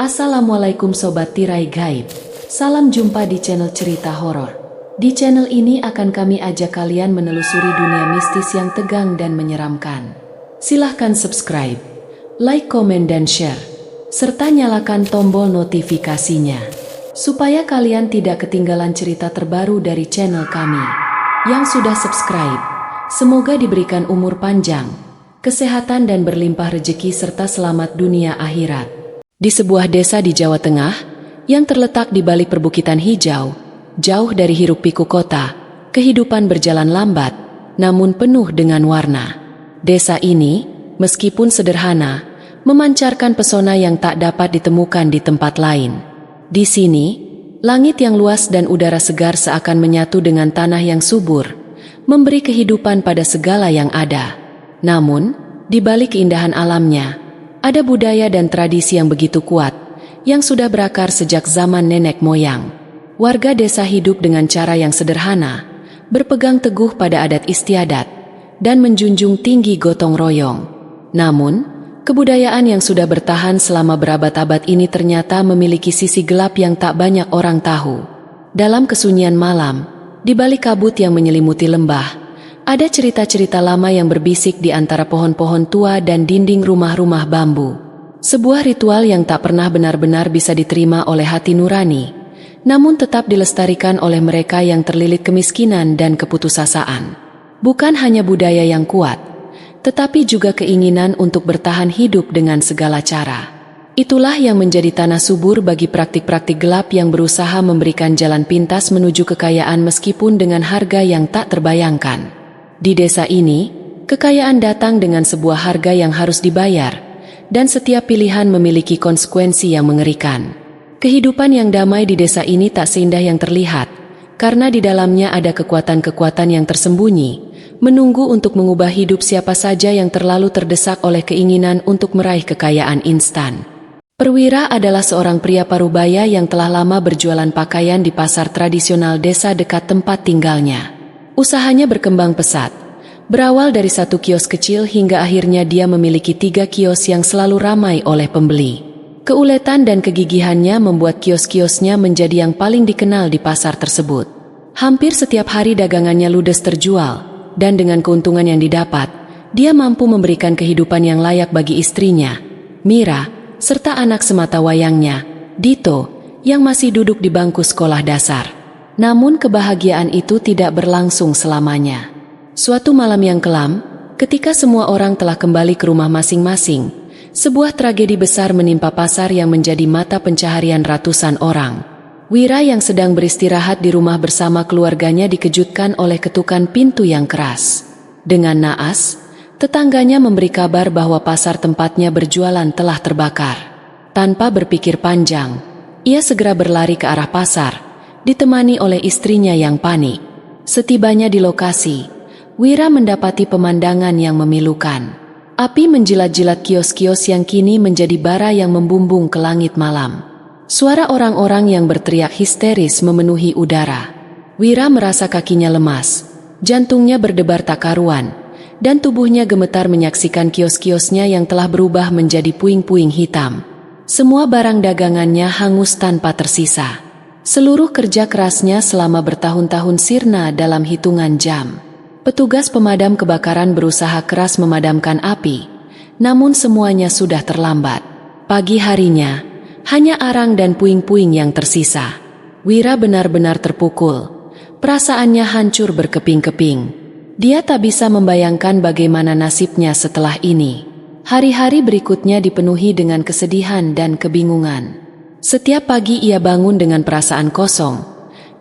Assalamualaikum Sobat Tirai Gaib. Salam jumpa di channel cerita horor. Di channel ini akan kami ajak kalian menelusuri dunia mistis yang tegang dan menyeramkan. Silahkan subscribe, like, komen, dan share. Serta nyalakan tombol notifikasinya. Supaya kalian tidak ketinggalan cerita terbaru dari channel kami. Yang sudah subscribe, semoga diberikan umur panjang, kesehatan dan berlimpah rezeki serta selamat dunia akhirat. Di sebuah desa di Jawa Tengah, yang terletak di balik perbukitan hijau, jauh dari hiruk-pikuk kota, kehidupan berjalan lambat, namun penuh dengan warna. Desa ini, meskipun sederhana, memancarkan pesona yang tak dapat ditemukan di tempat lain. Di sini, langit yang luas dan udara segar seakan menyatu dengan tanah yang subur, memberi kehidupan pada segala yang ada. Namun, di balik keindahan alamnya, ada budaya dan tradisi yang begitu kuat, yang sudah berakar sejak zaman nenek moyang. Warga desa hidup dengan cara yang sederhana, berpegang teguh pada adat istiadat, dan menjunjung tinggi gotong royong. Namun, kebudayaan yang sudah bertahan selama berabad-abad ini ternyata memiliki sisi gelap yang tak banyak orang tahu. Dalam kesunyian malam, di balik kabut yang menyelimuti lembah, ada cerita-cerita lama yang berbisik di antara pohon-pohon tua dan dinding rumah-rumah bambu. Sebuah ritual yang tak pernah benar-benar bisa diterima oleh hati nurani, namun tetap dilestarikan oleh mereka yang terlilit kemiskinan dan keputusasaan. Bukan hanya budaya yang kuat, tetapi juga keinginan untuk bertahan hidup dengan segala cara. Itulah yang menjadi tanah subur bagi praktik-praktik gelap yang berusaha memberikan jalan pintas menuju kekayaan meskipun dengan harga yang tak terbayangkan. Di desa ini, kekayaan datang dengan sebuah harga yang harus dibayar, dan setiap pilihan memiliki konsekuensi yang mengerikan. Kehidupan yang damai di desa ini tak seindah yang terlihat, karena di dalamnya ada kekuatan-kekuatan yang tersembunyi, menunggu untuk mengubah hidup siapa saja yang terlalu terdesak oleh keinginan untuk meraih kekayaan instan. Perwira adalah seorang pria parubaya yang telah lama berjualan pakaian di pasar tradisional desa dekat tempat tinggalnya. Usahanya berkembang pesat, berawal dari satu kios kecil hingga akhirnya dia memiliki 3 kios yang selalu ramai oleh pembeli. Keuletan dan kegigihannya membuat kios-kiosnya menjadi yang paling dikenal di pasar tersebut. Hampir setiap hari dagangannya ludes terjual, dan dengan keuntungan yang didapat, dia mampu memberikan kehidupan yang layak bagi istrinya, Mira, serta anak semata wayangnya, Dito, yang masih duduk di bangku sekolah dasar. Namun kebahagiaan itu tidak berlangsung selamanya. Suatu malam yang kelam, ketika semua orang telah kembali ke rumah masing-masing, sebuah tragedi besar menimpa pasar yang menjadi mata pencaharian ratusan orang. Wira yang sedang beristirahat di rumah bersama keluarganya dikejutkan oleh ketukan pintu yang keras. Dengan naas, tetangganya memberi kabar bahwa pasar tempatnya berjualan telah terbakar. Tanpa berpikir panjang, ia segera berlari ke arah pasar, ditemani oleh istrinya yang panik. Setibanya di lokasi, Wira mendapati pemandangan yang memilukan. Api menjilat-jilat kios-kios yang kini menjadi bara yang membumbung ke langit malam. Suara orang-orang yang berteriak histeris memenuhi udara. Wira merasa kakinya lemas, jantungnya berdebar tak karuan, dan tubuhnya gemetar menyaksikan kios-kiosnya yang telah berubah menjadi puing-puing hitam. Semua barang dagangannya hangus tanpa tersisa. Seluruh kerja kerasnya selama bertahun-tahun sirna dalam hitungan jam. Petugas pemadam kebakaran berusaha keras memadamkan api, namun semuanya sudah terlambat. Pagi harinya, hanya arang dan puing-puing yang tersisa. Wira benar-benar terpukul. Perasaannya hancur berkeping-keping. Dia tak bisa membayangkan bagaimana nasibnya setelah ini. Hari-hari berikutnya dipenuhi dengan kesedihan dan kebingungan. Setiap pagi ia bangun dengan perasaan kosong,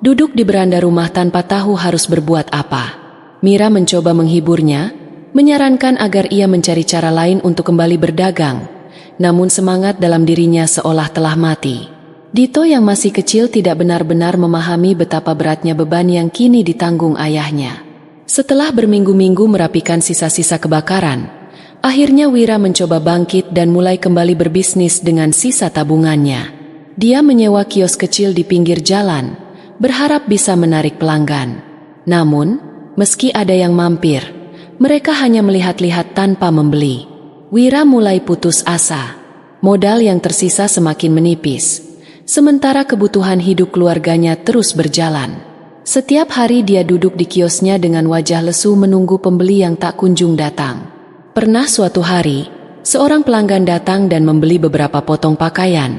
duduk di beranda rumah tanpa tahu harus berbuat apa. Mira mencoba menghiburnya, menyarankan agar ia mencari cara lain untuk kembali berdagang, namun semangat dalam dirinya seolah telah mati. Dito yang masih kecil tidak benar-benar memahami betapa beratnya beban yang kini ditanggung ayahnya. Setelah berminggu-minggu merapikan sisa-sisa kebakaran, akhirnya Wira mencoba bangkit dan mulai kembali berbisnis dengan sisa tabungannya. Dia menyewa kios kecil di pinggir jalan, berharap bisa menarik pelanggan. Namun, meski ada yang mampir, mereka hanya melihat-lihat tanpa membeli. Wira mulai putus asa. Modal yang tersisa semakin menipis, sementara kebutuhan hidup keluarganya terus berjalan. Setiap hari dia duduk di kiosnya dengan wajah lesu menunggu pembeli yang tak kunjung datang. Pernah suatu hari, seorang pelanggan datang dan membeli beberapa potong pakaian,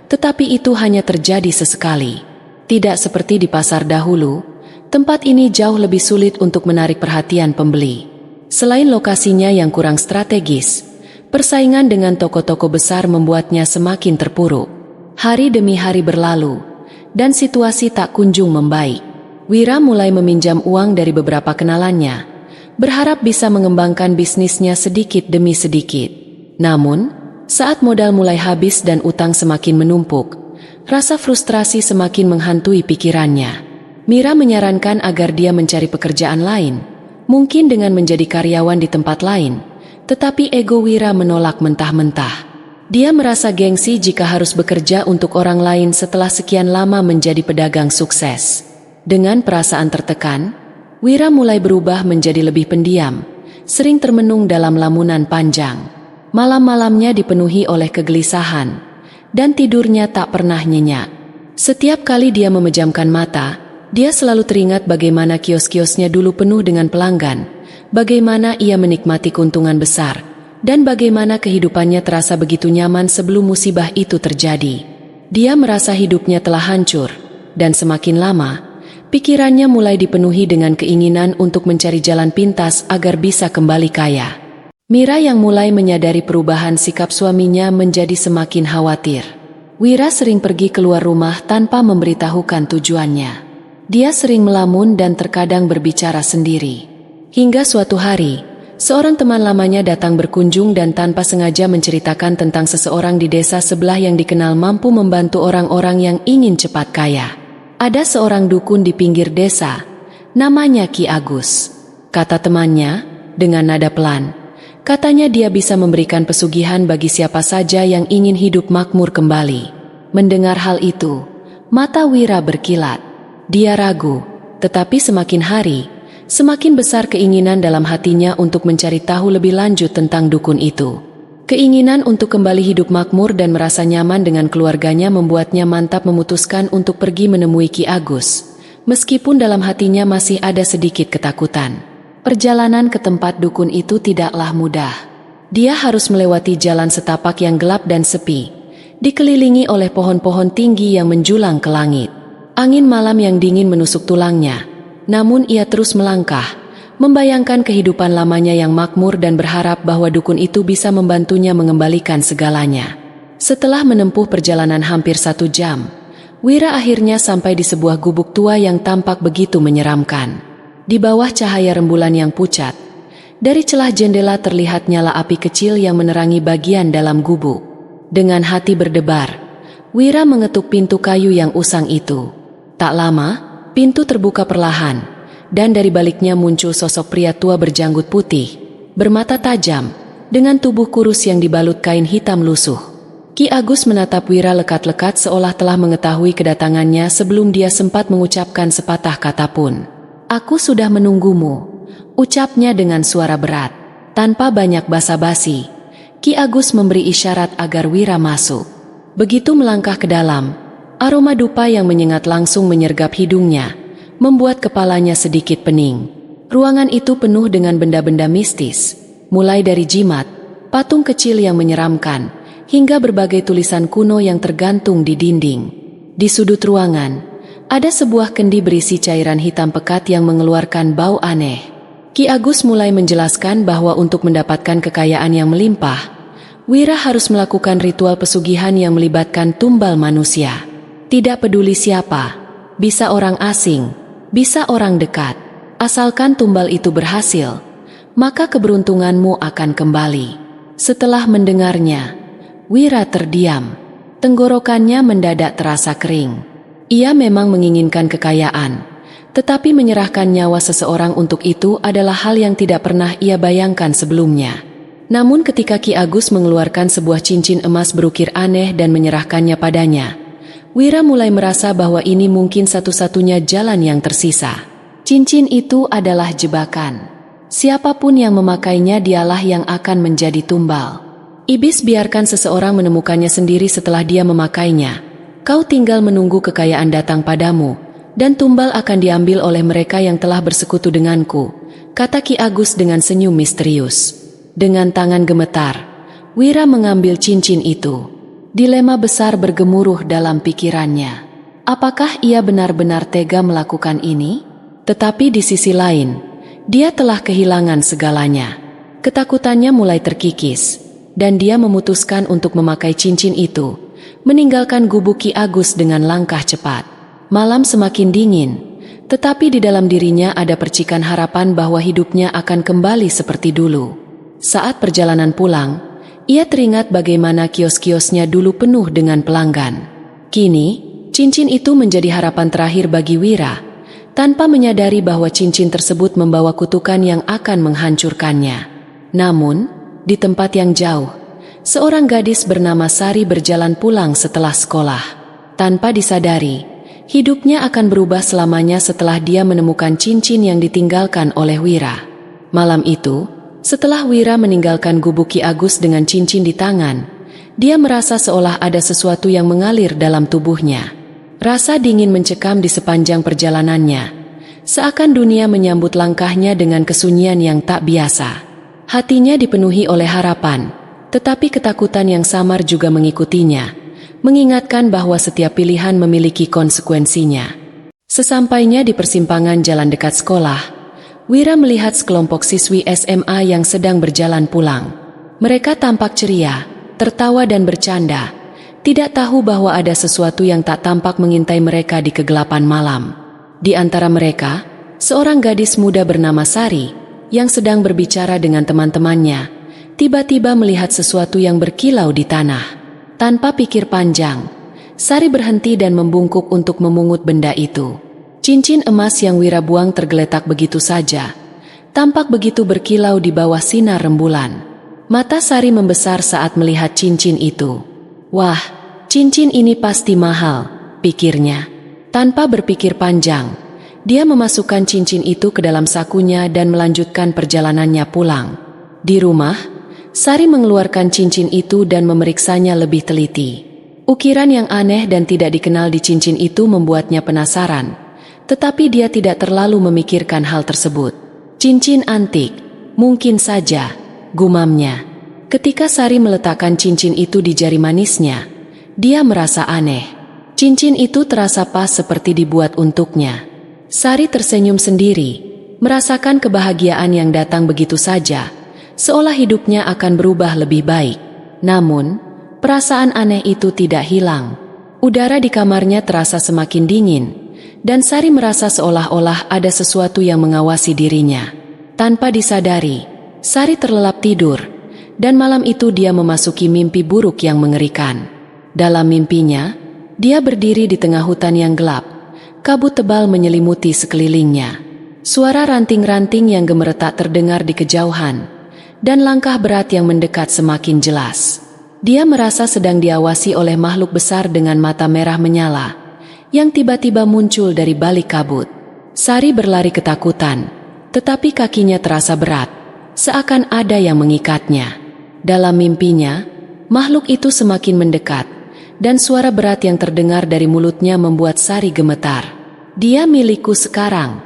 tetapi itu hanya terjadi sesekali. Tidak seperti di pasar dahulu, tempat ini jauh lebih sulit untuk menarik perhatian pembeli. Selain lokasinya yang kurang strategis, persaingan dengan toko-toko besar membuatnya semakin terpuruk. Hari demi hari berlalu, dan situasi tak kunjung membaik. Wira mulai meminjam uang dari beberapa kenalannya, berharap bisa mengembangkan bisnisnya sedikit demi sedikit. Namun, saat modal mulai habis dan utang semakin menumpuk, rasa frustrasi semakin menghantui pikirannya. Mira menyarankan agar dia mencari pekerjaan lain, mungkin dengan menjadi karyawan di tempat lain, tetapi ego Wira menolak mentah-mentah. Dia merasa gengsi jika harus bekerja untuk orang lain setelah sekian lama menjadi pedagang sukses. Dengan perasaan tertekan, Wira mulai berubah menjadi lebih pendiam, sering termenung dalam lamunan panjang. Malam-malamnya dipenuhi oleh kegelisahan, dan tidurnya tak pernah nyenyak. Setiap kali dia memejamkan mata, dia selalu teringat bagaimana kios-kiosnya dulu penuh dengan pelanggan, bagaimana ia menikmati keuntungan besar, dan bagaimana kehidupannya terasa begitu nyaman sebelum musibah itu terjadi. Dia merasa hidupnya telah hancur, dan semakin lama, pikirannya mulai dipenuhi dengan keinginan untuk mencari jalan pintas agar bisa kembali kaya. Mira yang mulai menyadari perubahan sikap suaminya menjadi semakin khawatir. Wira sering pergi keluar rumah tanpa memberitahukan tujuannya. Dia sering melamun dan terkadang berbicara sendiri. Hingga suatu hari, seorang teman lamanya datang berkunjung dan tanpa sengaja menceritakan tentang seseorang di desa sebelah yang dikenal mampu membantu orang-orang yang ingin cepat kaya. Ada seorang dukun di pinggir desa, namanya Ki Agus. Kata temannya, dengan nada pelan, katanya dia bisa memberikan pesugihan bagi siapa saja yang ingin hidup makmur kembali. Mendengar hal itu, mata Wira berkilat. Dia ragu, tetapi semakin hari, semakin besar keinginan dalam hatinya untuk mencari tahu lebih lanjut tentang dukun itu. Keinginan untuk kembali hidup makmur dan merasa nyaman dengan keluarganya membuatnya mantap memutuskan untuk pergi menemui Ki Agus, meskipun dalam hatinya masih ada sedikit ketakutan. Perjalanan ke tempat dukun itu tidaklah mudah. Dia harus melewati jalan setapak yang gelap dan sepi, dikelilingi oleh pohon-pohon tinggi yang menjulang ke langit. Angin malam yang dingin menusuk tulangnya, namun ia terus melangkah, membayangkan kehidupan lamanya yang makmur dan berharap bahwa dukun itu bisa membantunya mengembalikan segalanya. Setelah menempuh perjalanan hampir 1 jam, Wira akhirnya sampai di sebuah gubuk tua yang tampak begitu menyeramkan. Di bawah cahaya rembulan yang pucat, dari celah jendela terlihat nyala api kecil yang menerangi bagian dalam gubuk. Dengan hati berdebar, Wira mengetuk pintu kayu yang usang itu. Tak lama, pintu terbuka perlahan, dan dari baliknya muncul sosok pria tua berjanggut putih, bermata tajam, dengan tubuh kurus yang dibalut kain hitam lusuh. Ki Agus menatap Wira lekat-lekat seolah telah mengetahui kedatangannya sebelum dia sempat mengucapkan sepatah kata pun. "Aku sudah menunggumu," ucapnya dengan suara berat. Tanpa banyak basa-basi, Ki Agus memberi isyarat agar Wira masuk. Begitu melangkah ke dalam, aroma dupa yang menyengat langsung menyergap hidungnya, membuat kepalanya sedikit pening. Ruangan itu penuh dengan benda-benda mistis, mulai dari jimat, patung kecil yang menyeramkan, hingga berbagai tulisan kuno yang tergantung di dinding. Di sudut ruangan, ada sebuah kendi berisi cairan hitam pekat yang mengeluarkan bau aneh. Ki Agus mulai menjelaskan bahwa untuk mendapatkan kekayaan yang melimpah, Wira harus melakukan ritual pesugihan yang melibatkan tumbal manusia. Tidak peduli siapa, bisa orang asing, bisa orang dekat. Asalkan tumbal itu berhasil, maka keberuntunganmu akan kembali. Setelah mendengarnya, Wira terdiam. Tenggorokannya mendadak terasa kering. Ia memang menginginkan kekayaan, tetapi menyerahkan nyawa seseorang untuk itu adalah hal yang tidak pernah ia bayangkan sebelumnya. Namun ketika Ki Agus mengeluarkan sebuah cincin emas berukir aneh dan menyerahkannya padanya, Wira mulai merasa bahwa ini mungkin satu-satunya jalan yang tersisa. Cincin itu adalah jebakan. Siapapun yang memakainya dialah yang akan menjadi tumbal. Iblis biarkan seseorang menemukannya sendiri setelah dia memakainya. Kau tinggal menunggu kekayaan datang padamu, dan tumbal akan diambil oleh mereka yang telah bersekutu denganku, kata Ki Agus dengan senyum misterius. Dengan tangan gemetar, Wira mengambil cincin itu. Dilema besar bergemuruh dalam pikirannya. Apakah ia benar-benar tega melakukan ini? Tetapi di sisi lain, dia telah kehilangan segalanya. Ketakutannya mulai terkikis, dan dia memutuskan untuk memakai cincin itu, meninggalkan gubuk Ki Agus dengan langkah cepat. Malam semakin dingin, tetapi di dalam dirinya ada percikan harapan bahwa hidupnya akan kembali seperti dulu. Saat perjalanan pulang, ia teringat bagaimana kios-kiosnya dulu penuh dengan pelanggan. Kini, cincin itu menjadi harapan terakhir bagi Wira, tanpa menyadari bahwa cincin tersebut membawa kutukan yang akan menghancurkannya. Namun, di tempat yang jauh, seorang gadis bernama Sari berjalan pulang setelah sekolah. Tanpa disadari, hidupnya akan berubah selamanya setelah dia menemukan cincin yang ditinggalkan oleh Wira. Malam itu, setelah Wira meninggalkan gubuk Ki Agus dengan cincin di tangan, dia merasa seolah ada sesuatu yang mengalir dalam tubuhnya. Rasa dingin mencekam di sepanjang perjalanannya, seakan dunia menyambut langkahnya dengan kesunyian yang tak biasa. Hatinya dipenuhi oleh harapan, tetapi ketakutan yang samar juga mengikutinya, mengingatkan bahwa setiap pilihan memiliki konsekuensinya. Sesampainya di persimpangan jalan dekat sekolah, Wira melihat sekelompok siswi SMA yang sedang berjalan pulang. Mereka tampak ceria, tertawa dan bercanda, tidak tahu bahwa ada sesuatu yang tak tampak mengintai mereka di kegelapan malam. Di antara mereka, seorang gadis muda bernama Sari, yang sedang berbicara dengan teman-temannya, tiba-tiba melihat sesuatu yang berkilau di tanah. Tanpa pikir panjang, Sari berhenti dan membungkuk untuk memungut benda itu. Cincin emas yang Wira buang tergeletak begitu saja, tampak begitu berkilau di bawah sinar rembulan. Mata Sari membesar saat melihat cincin itu. Wah, cincin ini pasti mahal, pikirnya. Tanpa berpikir panjang, dia memasukkan cincin itu ke dalam sakunya dan melanjutkan perjalanannya pulang. Di rumah, Sari mengeluarkan cincin itu dan memeriksanya lebih teliti. Ukiran yang aneh dan tidak dikenal di cincin itu membuatnya penasaran, tetapi dia tidak terlalu memikirkan hal tersebut. Cincin antik, mungkin saja, gumamnya. Ketika Sari meletakkan cincin itu di jari manisnya, dia merasa aneh. Cincin itu terasa pas seperti dibuat untuknya. Sari tersenyum sendiri, merasakan kebahagiaan yang datang begitu saja, seolah hidupnya akan berubah lebih baik. Namun, perasaan aneh itu tidak hilang. Udara di kamarnya terasa semakin dingin, dan Sari merasa seolah-olah ada sesuatu yang mengawasi dirinya. Tanpa disadari, Sari terlelap tidur, dan malam itu dia memasuki mimpi buruk yang mengerikan. Dalam mimpinya, dia berdiri di tengah hutan yang gelap. Kabut tebal menyelimuti sekelilingnya. Suara ranting-ranting yang gemeretak terdengar di kejauhan, dan langkah berat yang mendekat semakin jelas. Dia merasa sedang diawasi oleh makhluk besar dengan mata merah menyala, yang tiba-tiba muncul dari balik kabut. Sari berlari ketakutan, tetapi kakinya terasa berat, seakan ada yang mengikatnya. Dalam mimpinya, makhluk itu semakin mendekat, dan suara berat yang terdengar dari mulutnya membuat Sari gemetar. "Dia milikku sekarang."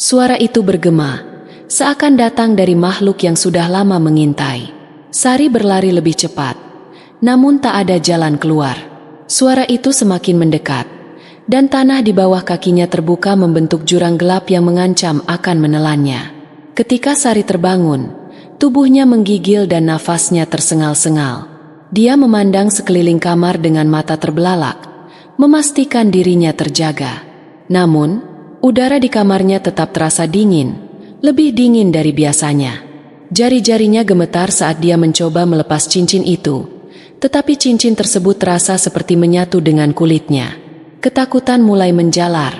Suara itu bergema, seakan datang dari makhluk yang sudah lama mengintai. Sari berlari lebih cepat, namun tak ada jalan keluar. Suara itu semakin mendekat, dan tanah di bawah kakinya terbuka membentuk jurang gelap yang mengancam akan menelannya. Ketika Sari terbangun, tubuhnya menggigil dan nafasnya tersengal-sengal. Dia memandang sekeliling kamar dengan mata terbelalak, memastikan dirinya terjaga. Namun, udara di kamarnya tetap terasa dingin, lebih dingin dari biasanya. Jari-jarinya gemetar saat dia mencoba melepas cincin itu, tetapi cincin tersebut terasa seperti menyatu dengan kulitnya. Ketakutan mulai menjalar,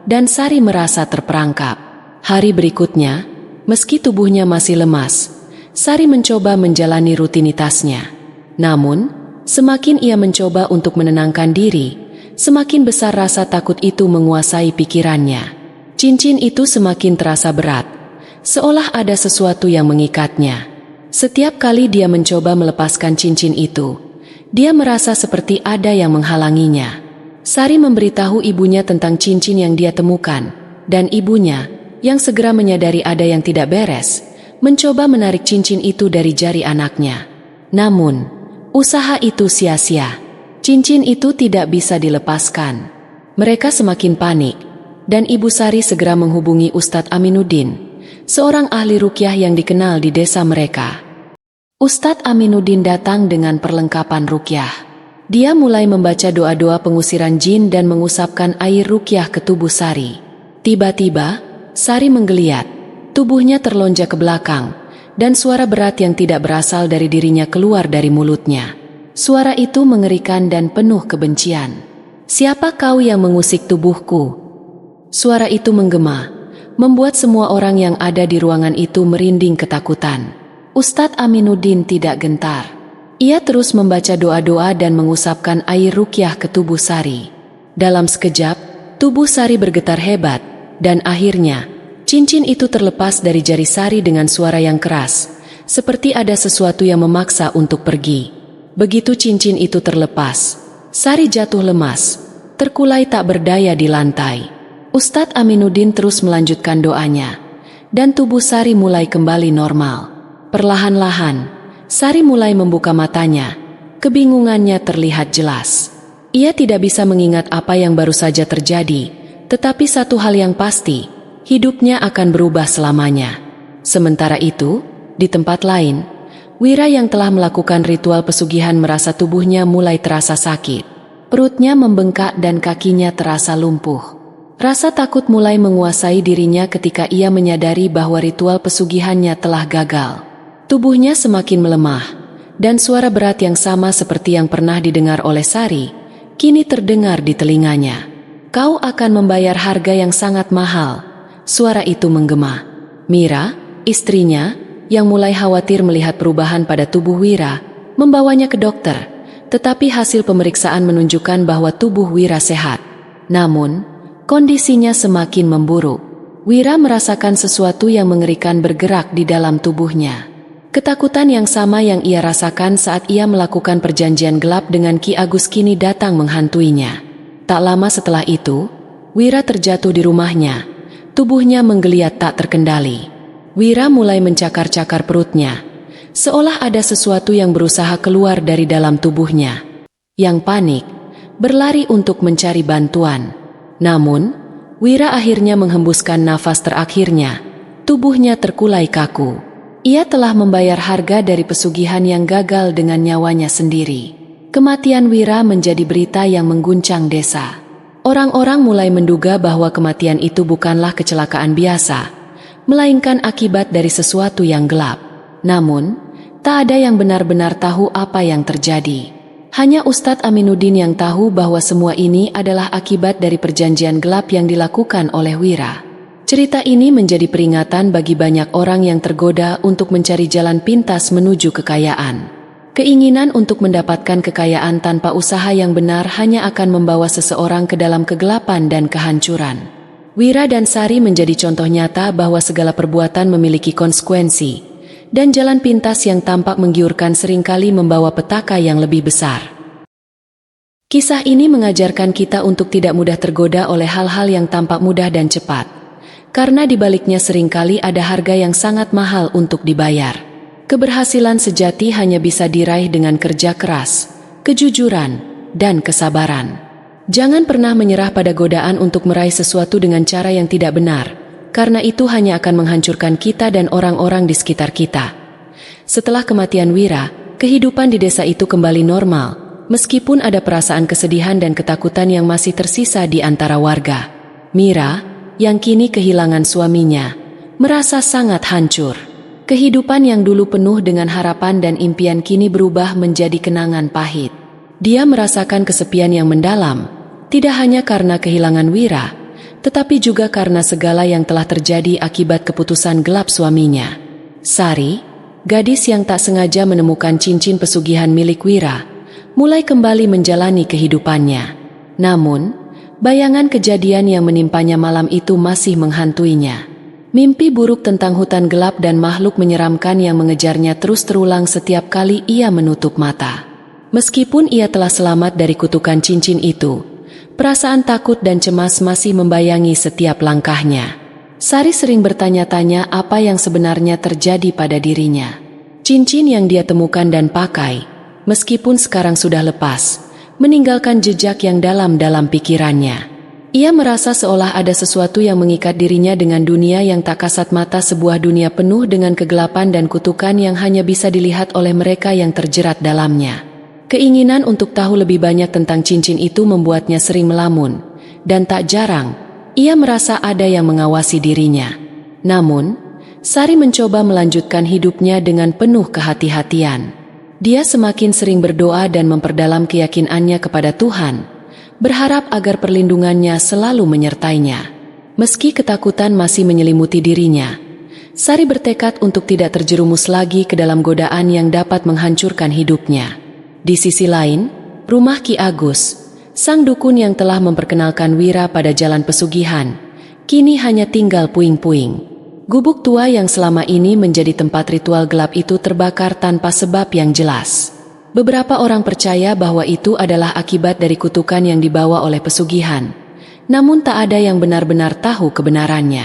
dan Sari merasa terperangkap. Hari berikutnya, meski tubuhnya masih lemas, Sari mencoba menjalani rutinitasnya. Namun, semakin ia mencoba untuk menenangkan diri, semakin besar rasa takut itu menguasai pikirannya. Cincin itu semakin terasa berat, seolah ada sesuatu yang mengikatnya. Setiap kali dia mencoba melepaskan cincin itu, dia merasa seperti ada yang menghalanginya. Sari memberitahu ibunya tentang cincin yang dia temukan, dan ibunya, yang segera menyadari ada yang tidak beres, mencoba menarik cincin itu dari jari anaknya. Namun, usaha itu sia-sia. Cincin itu tidak bisa dilepaskan. Mereka semakin panik, dan Ibu Sari segera menghubungi Ustadz Aminuddin, seorang ahli ruqyah yang dikenal di desa mereka. Ustadz Aminuddin datang dengan perlengkapan ruqyah. Dia mulai membaca doa-doa pengusiran jin dan mengusapkan air ruqyah ke tubuh Sari. Tiba-tiba, Sari menggeliat, tubuhnya terlonjak ke belakang, dan suara berat yang tidak berasal dari dirinya keluar dari mulutnya. Suara itu mengerikan dan penuh kebencian. "Siapa kau yang mengusik tubuhku?" Suara itu menggema, membuat semua orang yang ada di ruangan itu merinding ketakutan. Ustadz Aminuddin tidak gentar. Ia terus membaca doa-doa dan mengusapkan air ruqyah ke tubuh Sari. Dalam sekejap, tubuh Sari bergetar hebat, dan akhirnya, cincin itu terlepas dari jari Sari dengan suara yang keras, seperti ada sesuatu yang memaksa untuk pergi. Begitu cincin itu terlepas, Sari jatuh lemas, terkulai tak berdaya di lantai. Ustadz Aminuddin terus melanjutkan doanya, dan tubuh Sari mulai kembali normal. Perlahan-lahan, Sari mulai membuka matanya. Kebingungannya terlihat jelas. Ia tidak bisa mengingat apa yang baru saja terjadi, tetapi satu hal yang pasti, hidupnya akan berubah selamanya. Sementara itu, di tempat lain, Wira yang telah melakukan ritual pesugihan merasa tubuhnya mulai terasa sakit. Perutnya membengkak dan kakinya terasa lumpuh. Rasa takut mulai menguasai dirinya ketika ia menyadari bahwa ritual pesugihannya telah gagal. Tubuhnya semakin melemah, dan suara berat yang sama seperti yang pernah didengar oleh Sari, kini terdengar di telinganya. "Kau akan membayar harga yang sangat mahal." Suara itu menggema. Mira, istrinya, yang mulai khawatir melihat perubahan pada tubuh Wira, membawanya ke dokter, tetapi hasil pemeriksaan menunjukkan bahwa tubuh Wira sehat. Namun, kondisinya semakin memburuk. Wira merasakan sesuatu yang mengerikan bergerak di dalam tubuhnya. Ketakutan yang sama yang ia rasakan saat ia melakukan perjanjian gelap dengan Ki Agus kini datang menghantuinya. Tak lama setelah itu, Wira terjatuh di rumahnya. Tubuhnya menggeliat tak terkendali. Wira mulai mencakar-cakar perutnya, seolah ada sesuatu yang berusaha keluar dari dalam tubuhnya. Yang panik, berlari untuk mencari bantuan. Namun, Wira akhirnya menghembuskan nafas terakhirnya. Tubuhnya terkulai kaku. Ia telah membayar harga dari pesugihan yang gagal dengan nyawanya sendiri. Kematian Wira menjadi berita yang mengguncang desa. Orang-orang mulai menduga bahwa kematian itu bukanlah kecelakaan biasa, melainkan akibat dari sesuatu yang gelap. Namun, tak ada yang benar-benar tahu apa yang terjadi. Hanya Ustadz Aminuddin yang tahu bahwa semua ini adalah akibat dari perjanjian gelap yang dilakukan oleh Wira. Cerita ini menjadi peringatan bagi banyak orang yang tergoda untuk mencari jalan pintas menuju kekayaan. Keinginan untuk mendapatkan kekayaan tanpa usaha yang benar hanya akan membawa seseorang ke dalam kegelapan dan kehancuran. Wira dan Sari menjadi contoh nyata bahwa segala perbuatan memiliki konsekuensi, dan jalan pintas yang tampak menggiurkan seringkali membawa petaka yang lebih besar. Kisah ini mengajarkan kita untuk tidak mudah tergoda oleh hal-hal yang tampak mudah dan cepat, karena di baliknya seringkali ada harga yang sangat mahal untuk dibayar. Keberhasilan sejati hanya bisa diraih dengan kerja keras, kejujuran, dan kesabaran. Jangan pernah menyerah pada godaan untuk meraih sesuatu dengan cara yang tidak benar, karena itu hanya akan menghancurkan kita dan orang-orang di sekitar kita. Setelah kematian Wira, kehidupan di desa itu kembali normal, meskipun ada perasaan kesedihan dan ketakutan yang masih tersisa di antara warga. Mira, yang kini kehilangan suaminya, merasa sangat hancur. Kehidupan yang dulu penuh dengan harapan dan impian kini berubah menjadi kenangan pahit. Dia merasakan kesepian yang mendalam, tidak hanya karena kehilangan Wira, tetapi juga karena segala yang telah terjadi akibat keputusan gelap suaminya. Sari, gadis yang tak sengaja menemukan cincin pesugihan milik Wira, mulai kembali menjalani kehidupannya. Namun, bayangan kejadian yang menimpanya malam itu masih menghantuinya. Mimpi buruk tentang hutan gelap dan makhluk menyeramkan yang mengejarnya terus terulang setiap kali ia menutup mata. Meskipun ia telah selamat dari kutukan cincin itu, perasaan takut dan cemas masih membayangi setiap langkahnya. Sari sering bertanya-tanya apa yang sebenarnya terjadi pada dirinya. Cincin yang dia temukan dan pakai, meskipun sekarang sudah lepas, meninggalkan jejak yang dalam pikirannya. Ia merasa seolah ada sesuatu yang mengikat dirinya dengan dunia yang tak kasat mata, sebuah dunia penuh dengan kegelapan dan kutukan yang hanya bisa dilihat oleh mereka yang terjerat dalamnya. Keinginan untuk tahu lebih banyak tentang cincin itu membuatnya sering melamun, dan tak jarang, ia merasa ada yang mengawasi dirinya. Namun, Sari mencoba melanjutkan hidupnya dengan penuh kehati-hatian. Dia semakin sering berdoa dan memperdalam keyakinannya kepada Tuhan, berharap agar perlindungannya selalu menyertainya. Meski ketakutan masih menyelimuti dirinya, Sari bertekad untuk tidak terjerumus lagi ke dalam godaan yang dapat menghancurkan hidupnya. Di sisi lain, rumah Ki Agus, sang dukun yang telah memperkenalkan Wira pada jalan pesugihan, kini hanya tinggal puing-puing. Gubuk tua yang selama ini menjadi tempat ritual gelap itu terbakar tanpa sebab yang jelas. Beberapa orang percaya bahwa itu adalah akibat dari kutukan yang dibawa oleh pesugihan. Namun tak ada yang benar-benar tahu kebenarannya.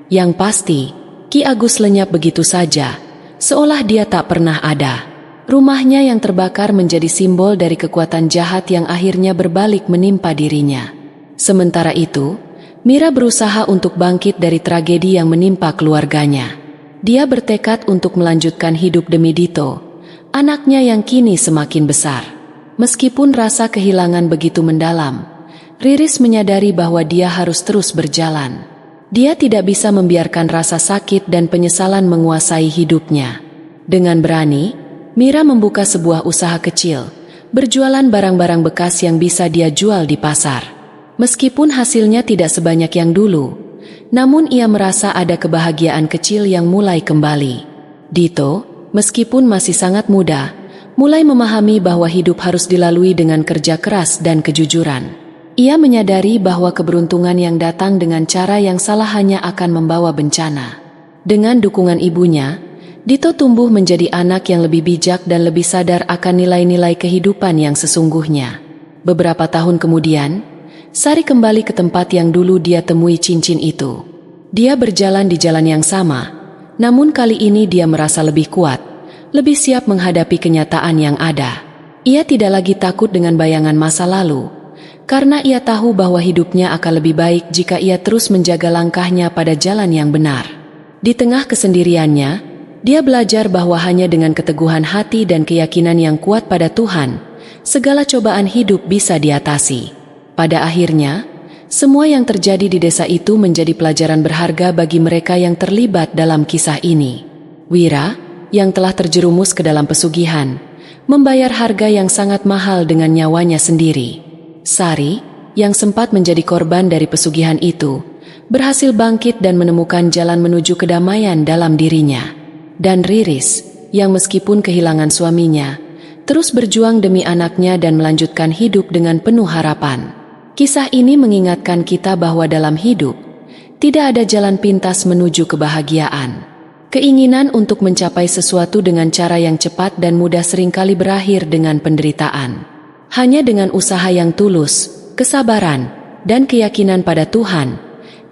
Yang pasti, Ki Agus lenyap begitu saja, seolah dia tak pernah ada. Rumahnya yang terbakar menjadi simbol dari kekuatan jahat yang akhirnya berbalik menimpa dirinya. Sementara itu, Mira berusaha untuk bangkit dari tragedi yang menimpa keluarganya. Dia bertekad untuk melanjutkan hidup demi Dito, anaknya yang kini semakin besar. Meskipun rasa kehilangan begitu mendalam, Riris menyadari bahwa dia harus terus berjalan. Dia tidak bisa membiarkan rasa sakit dan penyesalan menguasai hidupnya. Dengan berani, Mira membuka sebuah usaha kecil, berjualan barang-barang bekas yang bisa dia jual di pasar. Meskipun hasilnya tidak sebanyak yang dulu, namun ia merasa ada kebahagiaan kecil yang mulai kembali. Dito, meskipun masih sangat muda, mulai memahami bahwa hidup harus dilalui dengan kerja keras dan kejujuran. Ia menyadari bahwa keberuntungan yang datang dengan cara yang salah hanya akan membawa bencana. Dengan dukungan ibunya, Dito tumbuh menjadi anak yang lebih bijak dan lebih sadar akan nilai-nilai kehidupan yang sesungguhnya. Beberapa tahun kemudian, Sari kembali ke tempat yang dulu dia temui cincin itu. Dia berjalan di jalan yang sama, namun kali ini dia merasa lebih kuat, lebih siap menghadapi kenyataan yang ada. Ia tidak lagi takut dengan bayangan masa lalu, karena ia tahu bahwa hidupnya akan lebih baik jika ia terus menjaga langkahnya pada jalan yang benar. Di tengah kesendiriannya, dia belajar bahwa hanya dengan keteguhan hati dan keyakinan yang kuat pada Tuhan, segala cobaan hidup bisa diatasi. Pada akhirnya, semua yang terjadi di desa itu menjadi pelajaran berharga bagi mereka yang terlibat dalam kisah ini. Wira, yang telah terjerumus ke dalam pesugihan, membayar harga yang sangat mahal dengan nyawanya sendiri. Sari, yang sempat menjadi korban dari pesugihan itu, berhasil bangkit dan menemukan jalan menuju kedamaian dalam dirinya. Dan Riris, yang meskipun kehilangan suaminya, terus berjuang demi anaknya dan melanjutkan hidup dengan penuh harapan. Kisah ini mengingatkan kita bahwa dalam hidup, tidak ada jalan pintas menuju kebahagiaan. Keinginan untuk mencapai sesuatu dengan cara yang cepat dan mudah seringkali berakhir dengan penderitaan. Hanya dengan usaha yang tulus, kesabaran, dan keyakinan pada Tuhan,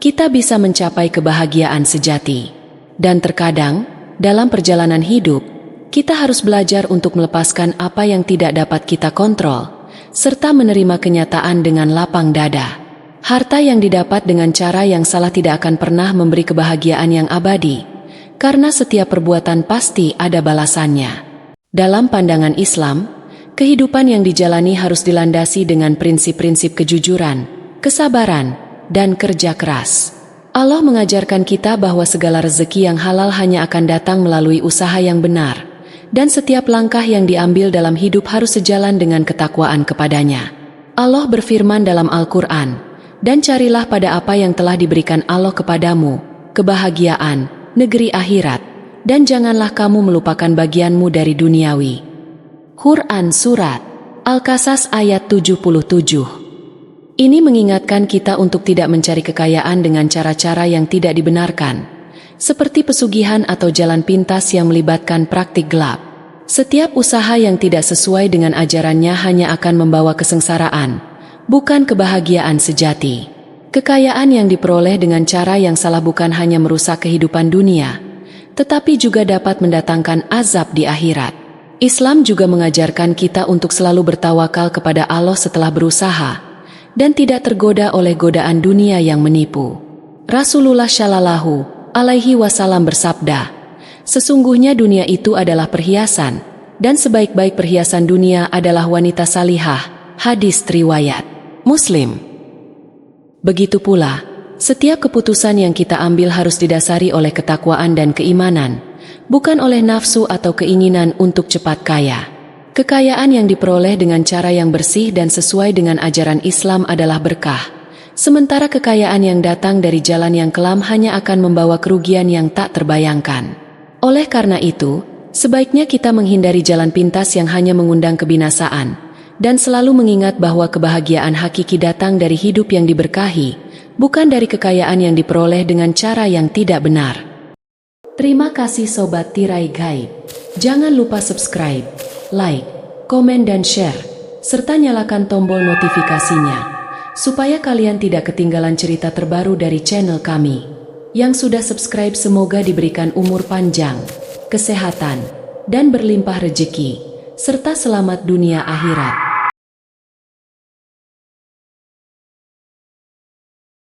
kita bisa mencapai kebahagiaan sejati. Dan terkadang, dalam perjalanan hidup, kita harus belajar untuk melepaskan apa yang tidak dapat kita kontrol, serta menerima kenyataan dengan lapang dada. Harta yang didapat dengan cara yang salah tidak akan pernah memberi kebahagiaan yang abadi, karena setiap perbuatan pasti ada balasannya. Dalam pandangan Islam, kehidupan yang dijalani harus dilandasi dengan prinsip-prinsip kejujuran, kesabaran, dan kerja keras. Allah mengajarkan kita bahwa segala rezeki yang halal hanya akan datang melalui usaha yang benar, dan setiap langkah yang diambil dalam hidup harus sejalan dengan ketakwaan kepadanya. Allah berfirman dalam Al-Quran, "Dan carilah pada apa yang telah diberikan Allah kepadamu, kebahagiaan, negeri akhirat, dan janganlah kamu melupakan bagianmu dari duniawi." Quran Surat Al-Qasas ayat 77. Ini mengingatkan kita untuk tidak mencari kekayaan dengan cara-cara yang tidak dibenarkan, seperti pesugihan atau jalan pintas yang melibatkan praktik gelap. Setiap usaha yang tidak sesuai dengan ajarannya hanya akan membawa kesengsaraan, bukan kebahagiaan sejati. Kekayaan yang diperoleh dengan cara yang salah bukan hanya merusak kehidupan dunia, tetapi juga dapat mendatangkan azab di akhirat. Islam juga mengajarkan kita untuk selalu bertawakal kepada Allah setelah berusaha, dan tidak tergoda oleh godaan dunia yang menipu. Rasulullah Shallallahu Alaihi Wasallam bersabda, "Sesungguhnya dunia itu adalah perhiasan, dan sebaik-baik perhiasan dunia adalah wanita salihah." Hadis riwayat Muslim. Begitu pula, setiap keputusan yang kita ambil harus didasari oleh ketakwaan dan keimanan, bukan oleh nafsu atau keinginan untuk cepat kaya. Kekayaan yang diperoleh dengan cara yang bersih dan sesuai dengan ajaran Islam adalah berkah, sementara kekayaan yang datang dari jalan yang kelam hanya akan membawa kerugian yang tak terbayangkan. Oleh karena itu, sebaiknya kita menghindari jalan pintas yang hanya mengundang kebinasaan, dan selalu mengingat bahwa kebahagiaan hakiki datang dari hidup yang diberkahi, bukan dari kekayaan yang diperoleh dengan cara yang tidak benar. Terima kasih Sobat Tirai Gaib. Jangan lupa subscribe, like, komen dan share, serta nyalakan tombol notifikasinya, supaya kalian tidak ketinggalan cerita terbaru dari channel kami. Yang sudah subscribe semoga diberikan umur panjang, kesehatan, dan berlimpah rezeki, serta selamat dunia akhirat.